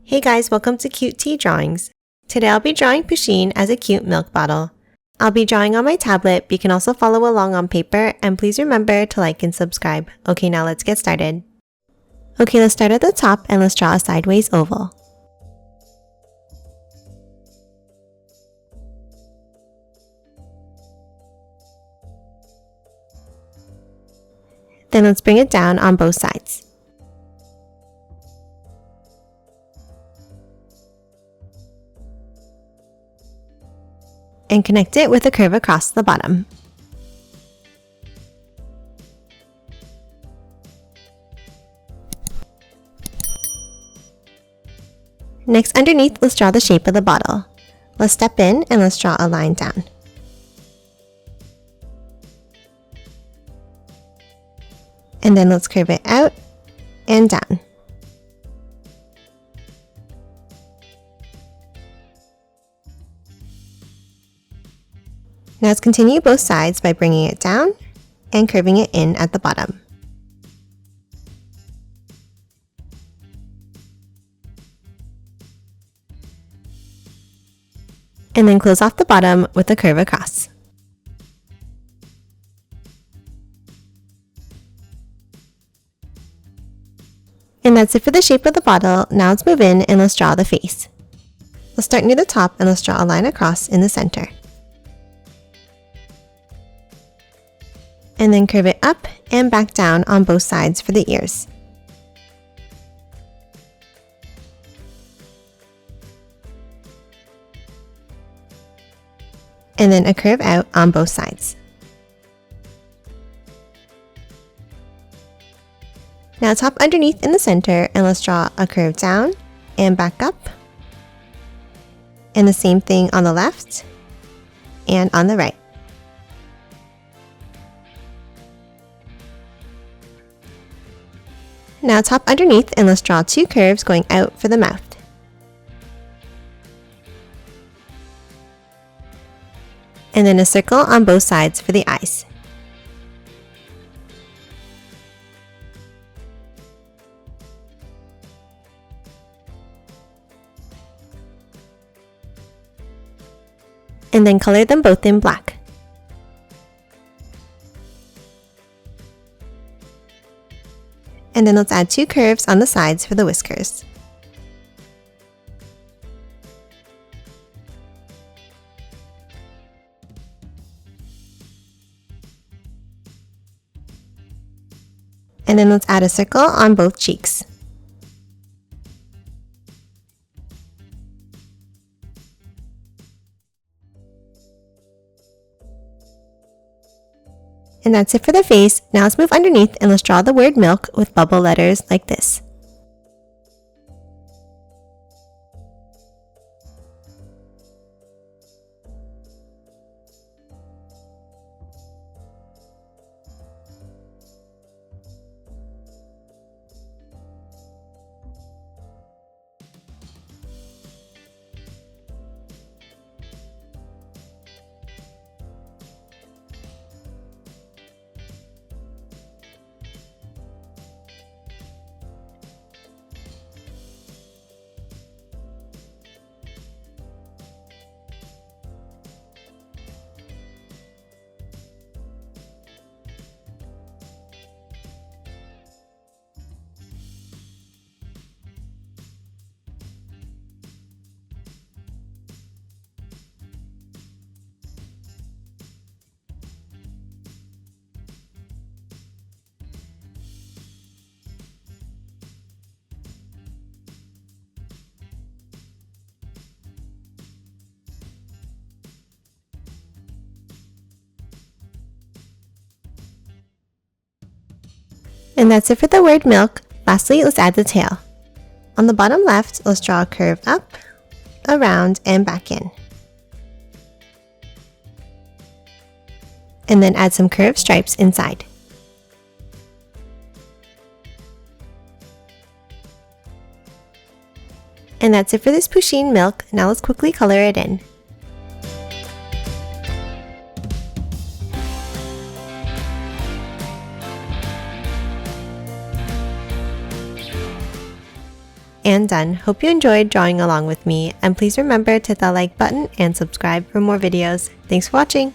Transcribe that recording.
Hey guys, welcome to Cute Tea Drawings. Today I'll be drawing Pusheen as a cute milk bottle. I'll be drawing on my tablet, but you can also follow along on paper, and please remember to like and subscribe. Okay, now let's get started. Okay, let's start at the top and let's draw a sideways oval. Then let's bring it down on both sides. And connect it with a curve across the bottom. Next, underneath, let's draw the shape of the bottle. Let's step in and let's draw a line down. And then let's curve it out and down. Now let's continue both sides by bringing it down and curving it in at the bottom. And then close off the bottom with a curve across. And that's it for the shape of the bottle. Now let's move in and let's draw the face. Let's start near the top and let's draw a line across in the center. And then curve it up and back down on both sides for the ears. And then a curve out on both sides. Now top underneath in the center and let's draw a curve down and back up. And the same thing on the left and on the right. Now top underneath and let's draw two curves going out for the mouth. And then a circle on both sides for the eyes. And then color them both in black. And then let's add two curves on the sides for the whiskers. And then let's add a circle on both cheeks. And that's it for the face. Now let's move underneath and let's draw the word milk with bubble letters like this. And that's it for the word milk. Lastly, let's add the tail. On the bottom left, let's draw a curve up, around, and back in. And then add some curved stripes inside. And that's it for this Pusheen milk. Now let's quickly color it in. and done. Hope you enjoyed drawing along with me, and please remember to hit that like button and subscribe for more videos. Thanks for watching!